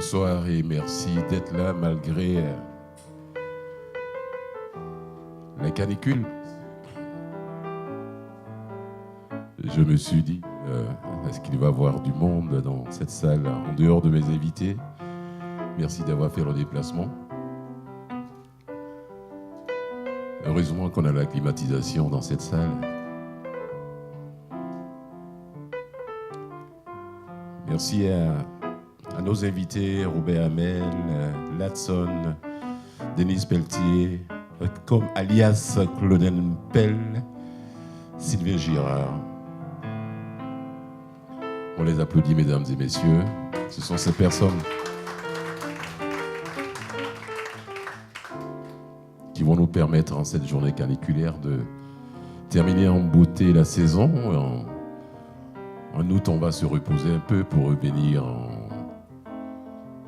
bonsoir et merci d'être là malgré la canicule. Je me suis dit, est-ce qu'il va y avoir du monde dans cette salle en dehors de mes invités? Merci d'avoir fait le déplacement. Heureusement qu'on a la climatisation dans cette salle. Merci à nos invités, Robert Hamel, Latson, Denise Pelletier, comme alias Claudine Pell, Sylvain Girard. On les applaudit, mesdames et messieurs. Ce sont ces personnes qui vont nous permettre, en cette journée caniculaire, de terminer en beauté la saison. En août, on va se reposer un peu pour revenir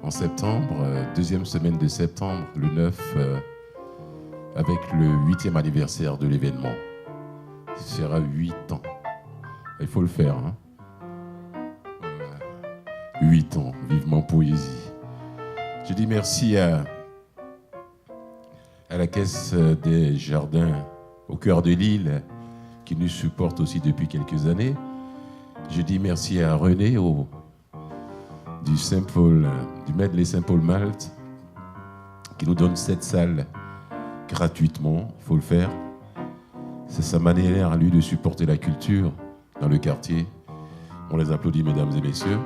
en septembre, deuxième semaine de septembre, le 9, avec le 8e anniversaire de l'événement. Ce sera 8 ans. Il faut le faire, hein? 8 ans, vivement poésie. Je dis merci à la Caisse des Jardins au cœur de l'île, qui nous supporte aussi depuis quelques années. Je dis merci à René du Saint-Paul, du Medley Saint-Paul Malte, qui nous donne cette salle gratuitement. Il faut le faire. C'est sa manière à lui de supporter la culture dans le quartier. On les applaudit, mesdames et messieurs.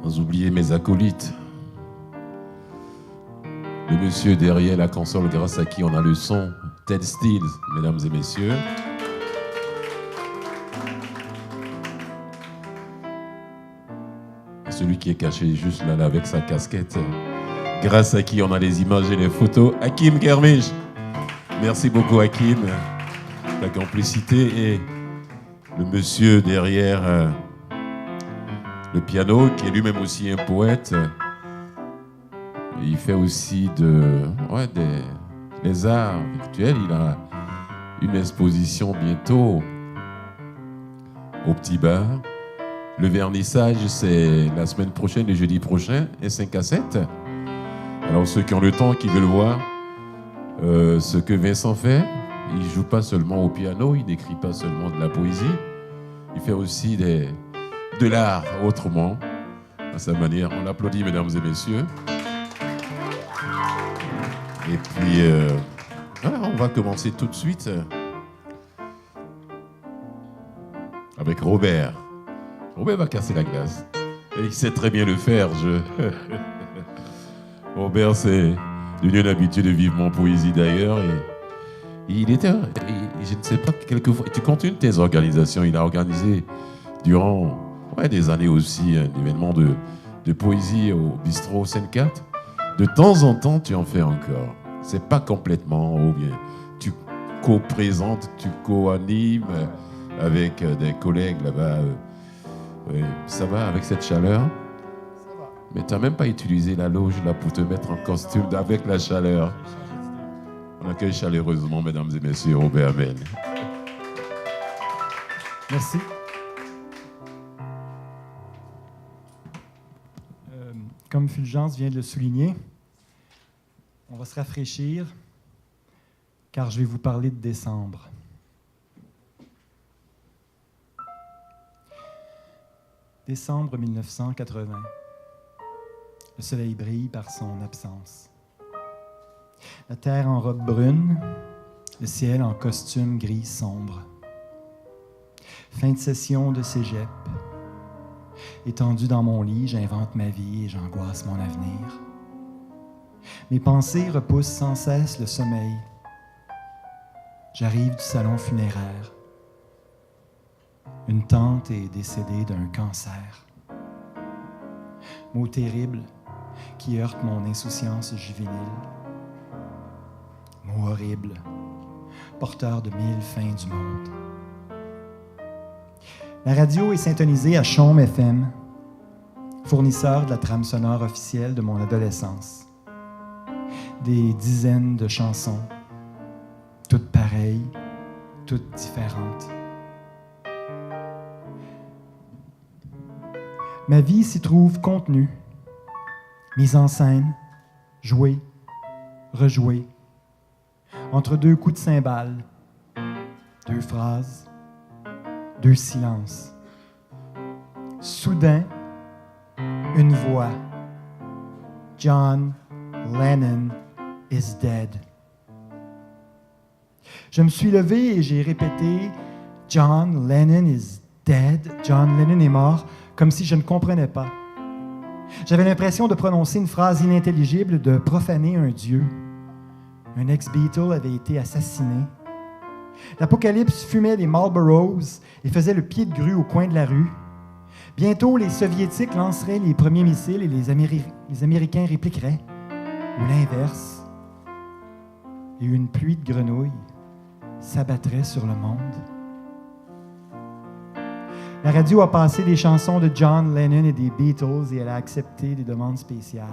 Sans oublier mes acolytes. Le monsieur derrière la console grâce à qui on a le son, Ted Stills, mesdames et messieurs. Et celui qui est caché juste là avec sa casquette, grâce à qui on a les images et les photos, Hakim Kermiche. Merci beaucoup Hakim, la complicité, et le monsieur derrière le piano, qui est lui-même aussi un poète. Il fait aussi des arts virtuels. Il a une exposition bientôt au Petit Bar. Le vernissage, c'est la semaine prochaine, le jeudi prochain, et 5 à 7. Alors ceux qui ont le temps, qui veulent voir ce que Vincent fait, il ne joue pas seulement au piano, il n'écrit pas seulement de la poésie, il fait aussi de l'art autrement, à sa manière. On l'applaudit, mesdames et messieurs. Et puis, voilà, on va commencer tout de suite avec Robert. Robert va casser la glace. Et il sait très bien le faire. Robert, c'est devenu un habitué de Vivement Poésie d'ailleurs. Et je ne sais pas, quelquefois, tu continues tes organisations. Il a organisé durant des années aussi un événement de poésie au bistrot Seine-4. De temps en temps, tu en fais encore. C'est pas complètement, ou bien tu co-présentes, tu co-animes avec des collègues là-bas. Oui, ça va avec cette chaleur? Ça va. Mais tu n'as même pas utilisé la loge là pour te mettre en costume avec la chaleur. On accueille chaleureusement, mesdames et messieurs, Robert Hamel. Merci. Comme Fulgence vient de le souligner, on va se rafraîchir, car je vais vous parler de décembre. Décembre 1980. Le soleil brille par son absence. La terre en robe brune, le ciel en costume gris sombre. Fin de session de cégep. Étendu dans mon lit, j'invente ma vie et j'angoisse mon avenir. Mes pensées repoussent sans cesse le sommeil. J'arrive du salon funéraire. Une tante est décédée d'un cancer. Mot terrible qui heurte mon insouciance juvénile. Mot horrible, porteur de 1000 fins du monde. La radio est syntonisée à Chaume FM, fournisseur de la trame sonore officielle de mon adolescence. Des dizaines de chansons, toutes pareilles, toutes différentes. Ma vie s'y trouve contenue, mise en scène, jouée, rejouée, entre deux coups de cymbale, deux phrases, deux silences. Soudain, une voix. John Lennon is dead. Je me suis levé et j'ai répété « John Lennon is dead ». John Lennon est mort, comme si je ne comprenais pas. J'avais l'impression de prononcer une phrase inintelligible, de profaner un dieu. Un ex-Beatle avait été assassiné. L'Apocalypse fumait les Marlboros et faisait le pied de grue au coin de la rue. Bientôt, les Soviétiques lanceraient les premiers missiles et les Américains répliqueraient. Ou l'inverse. Et une pluie de grenouilles s'abattrait sur le monde. La radio a passé des chansons de John Lennon et des Beatles et elle a accepté des demandes spéciales.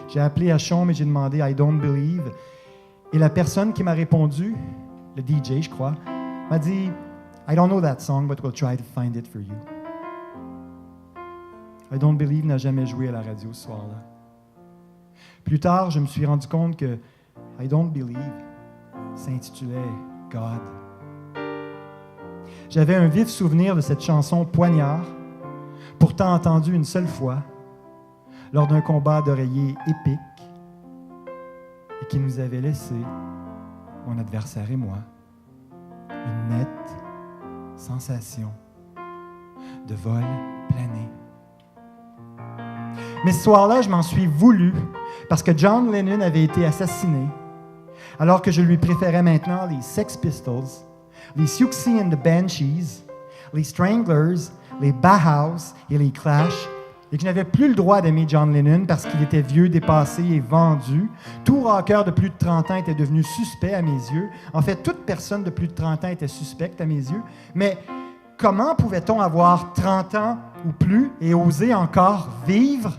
J'ai appelé à Chaume et j'ai demandé « I don't believe ». Et la personne qui m'a répondu, le DJ, je crois, m'a dit « I don't know that song, but we'll try to find it for you ». « I don't believe » n'a jamais joué à la radio ce soir-là. Plus tard, je me suis rendu compte que « I don't believe » s'intitulait « God ». J'avais un vif souvenir de cette chanson poignard, pourtant entendue une seule fois, lors d'un combat d'oreiller épique, et qui nous avait laissé, mon adversaire et moi, une nette sensation de vol plané. Mais ce soir-là, je m'en suis voulu, parce que John Lennon avait été assassiné, alors que je lui préférais maintenant les Sex Pistols, les Siouxsie and the Banshees, les Stranglers, les Bauhaus et les Clash, et que je n'avais plus le droit d'aimer John Lennon parce qu'il était vieux, dépassé et vendu. Tout rocker de plus de 30 ans était devenu suspect à mes yeux. En fait, toute personne de plus de 30 ans était suspecte à mes yeux. Mais comment pouvait-on avoir 30 ans ou plus et oser encore vivre?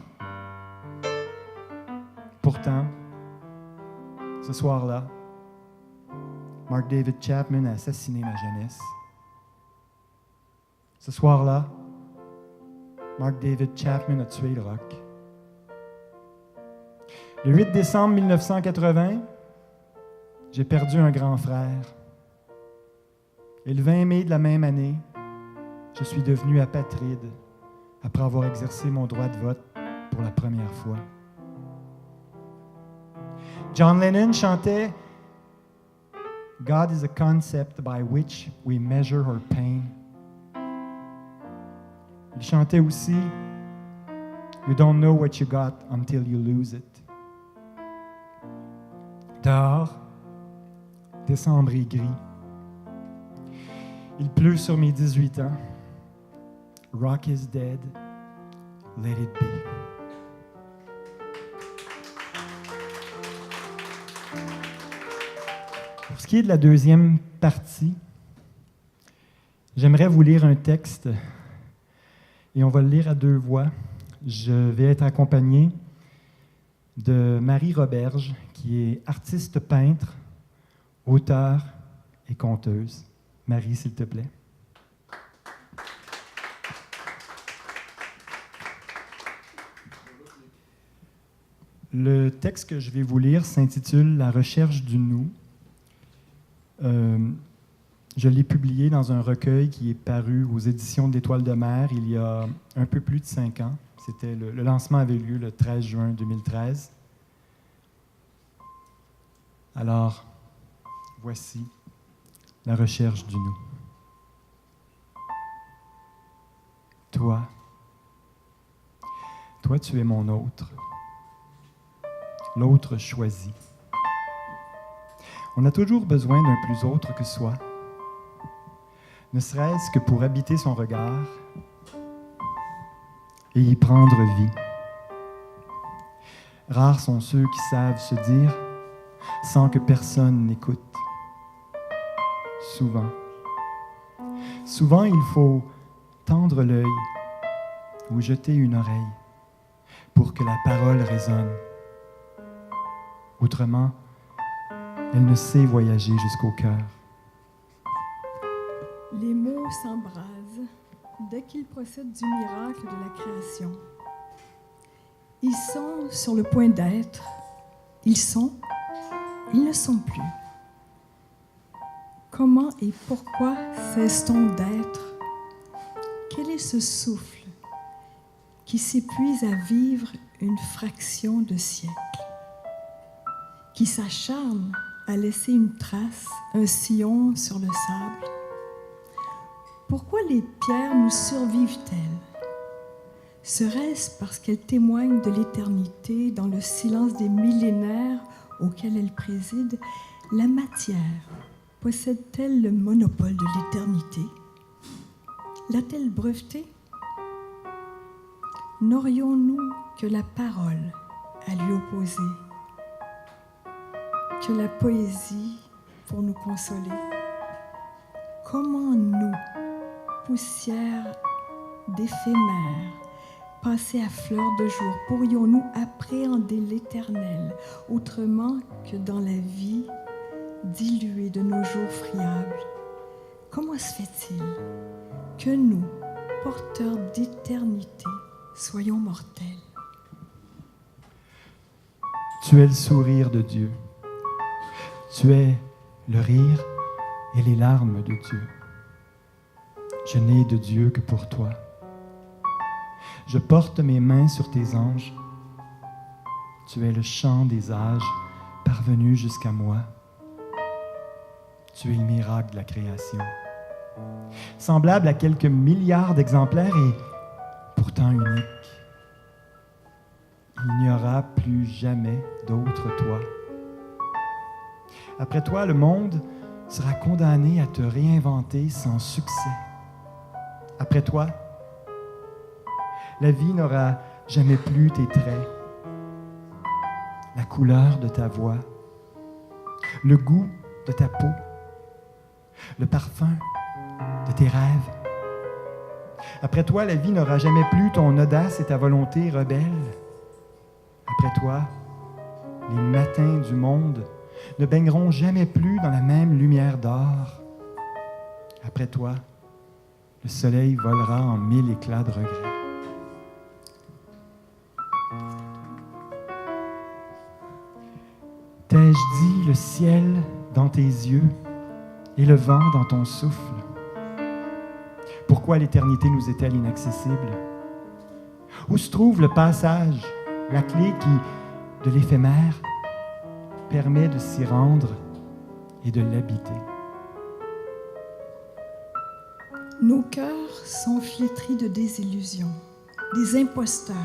Pourtant, ce soir-là, Mark David Chapman a assassiné ma jeunesse. Ce soir-là, Mark David Chapman a tué le rock. Le 8 décembre 1980, j'ai perdu un grand frère. Et le 20 mai de la même année, je suis devenu apatride après avoir exercé mon droit de vote pour la première fois. John Lennon chantait « God is a concept by which we measure our pain ». Il chantait aussi « You don't know what you got until you lose it ». Dehors, décembre est gris. Il pleut sur mes 18 ans. Rock is dead, let it be. Pour ce qui est de la deuxième partie, j'aimerais vous lire un texte et on va le lire à deux voix. Je vais être accompagné de Marie Roberge, qui est artiste peintre, auteure et conteuse. Marie, s'il te plaît. Le texte que je vais vous lire s'intitule « La recherche du nous ». Je l'ai publié dans un recueil qui est paru aux éditions de l'Étoile de mer il y a un peu plus de 5 ans. Le lancement avait lieu le 13 juin 2013. Alors, voici la recherche du nous. Toi, tu es mon autre, l'autre choisi. On a toujours besoin d'un plus autre que soi, ne serait-ce que pour habiter son regard et y prendre vie. Rares sont ceux qui savent se dire sans que personne n'écoute. Souvent, il faut tendre l'œil ou jeter une oreille pour que la parole résonne. Autrement, elle ne sait voyager jusqu'au cœur. Les mots s'embrasent, dès qu'ils procèdent du miracle de la création. Ils sont sur le point d'être. Ils ne sont plus. Comment et pourquoi cesse-t-on d'être? Quel est ce souffle qui s'épuise à vivre une fraction de siècle, qui s'acharne à laisser une trace, un sillon sur le sable? Pourquoi les pierres nous survivent-elles? Serait-ce parce qu'elles témoignent de l'éternité dans le silence des millénaires auxquels elles président? La matière possède-t-elle le monopole de l'éternité? L'a-t-elle brevetée? N'aurions-nous que la parole à lui opposer, que la poésie pour nous consoler? Comment nous, poussière d'éphémère, passée à fleur de jour, pourrions-nous appréhender l'éternel autrement que dans la vie diluée de nos jours friables? Comment se fait-il que nous, porteurs d'éternité, soyons mortels? Tu es le sourire de Dieu. Tu es le rire et les larmes de Dieu. Je n'ai de Dieu que pour toi. Je porte mes mains sur tes anges. Tu es le chant des âges parvenu jusqu'à moi. Tu es le miracle de la création. Semblable à quelques milliards d'exemplaires et pourtant unique. Il n'y aura plus jamais d'autre toi. Après toi, le monde sera condamné à te réinventer sans succès. Après toi, la vie n'aura jamais plus tes traits, la couleur de ta voix, le goût de ta peau, le parfum de tes rêves. Après toi, la vie n'aura jamais plus ton audace et ta volonté rebelle. Après toi, les matins du monde ne baigneront jamais plus dans la même lumière d'or. Après toi, le soleil volera en 1000 éclats de regret. T'ai-je dit le ciel dans tes yeux et le vent dans ton souffle? Pourquoi l'éternité nous est-elle inaccessible? Où se trouve le passage, la clé qui, de l'éphémère, permet de s'y rendre et de l'habiter? Nos cœurs sont flétris de désillusions. Des imposteurs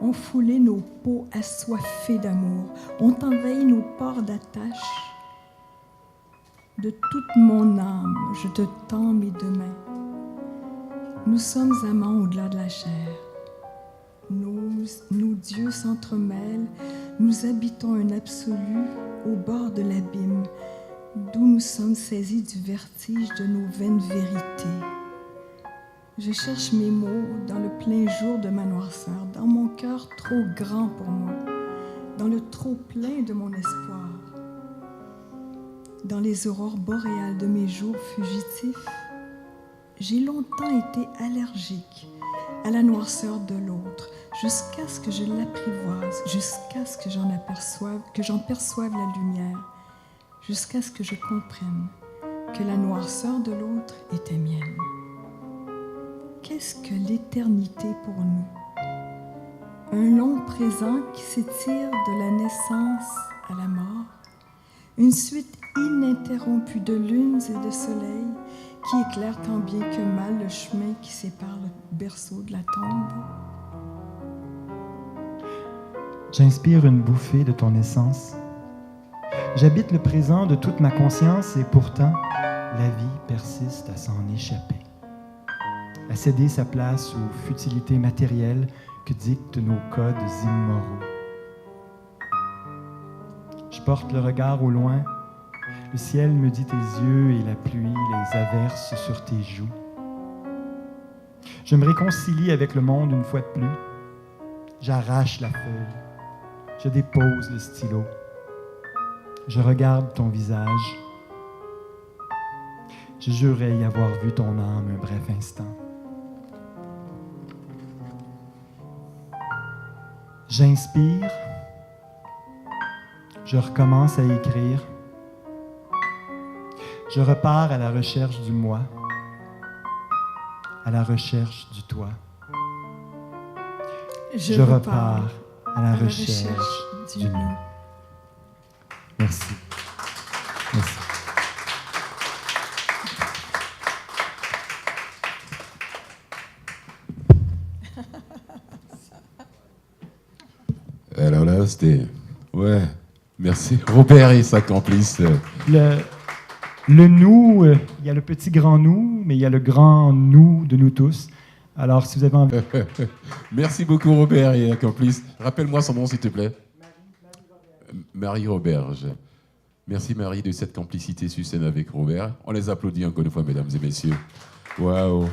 ont foulé nos peaux assoiffées d'amour, ont envahi nos ports d'attache. De toute mon âme, je te tends mes deux mains. Nous sommes amants au-delà de la chair. Nos dieux s'entremêlent, nous habitons un absolu au bord de l'abîme, d'où nous sommes saisis du vertige de nos vaines vérités. Je cherche mes mots dans le plein jour de ma noirceur, dans mon cœur trop grand pour moi, dans le trop plein de mon espoir, dans les aurores boréales de mes jours fugitifs. J'ai longtemps été allergique à la noirceur de l'autre, jusqu'à ce que je l'apprivoise, jusqu'à ce que j'en perçoive la lumière, jusqu'à ce que je comprenne que la noirceur de l'autre était mienne. Qu'est-ce que l'éternité pour nous? Un long présent qui s'étire de la naissance à la mort, une suite ininterrompue de lunes et de soleils qui éclairent tant bien que mal le chemin qui sépare le berceau de la tombe. J'inspire une bouffée de ton essence. J'habite le présent de toute ma conscience et pourtant, la vie persiste à s'en échapper, à céder sa place aux futilités matérielles que dictent nos codes immoraux. Je porte le regard au loin. Le ciel me dit tes yeux et la pluie les averse sur tes joues. Je me réconcilie avec le monde une fois de plus. J'arrache la feuille. Je dépose le stylo. Je regarde ton visage. Je jurais y avoir vu ton âme un bref instant. J'inspire. Je recommence à écrire. Je repars à la recherche du moi, à la recherche du toi. Je repars à la recherche du nous. Merci. Merci. Alors là, c'était... Ouais, merci. Robert et sa complice. Le nous, il y a le petit grand nous, mais il y a le grand nous de nous tous. Alors, si vous avez envie... Merci beaucoup, Robert et la complice. Rappelle-moi son nom, s'il te plaît. Marie Roberge. Merci, Marie, de cette complicité sur scène avec Robert. On les applaudit encore une fois, mesdames et messieurs. Waouh.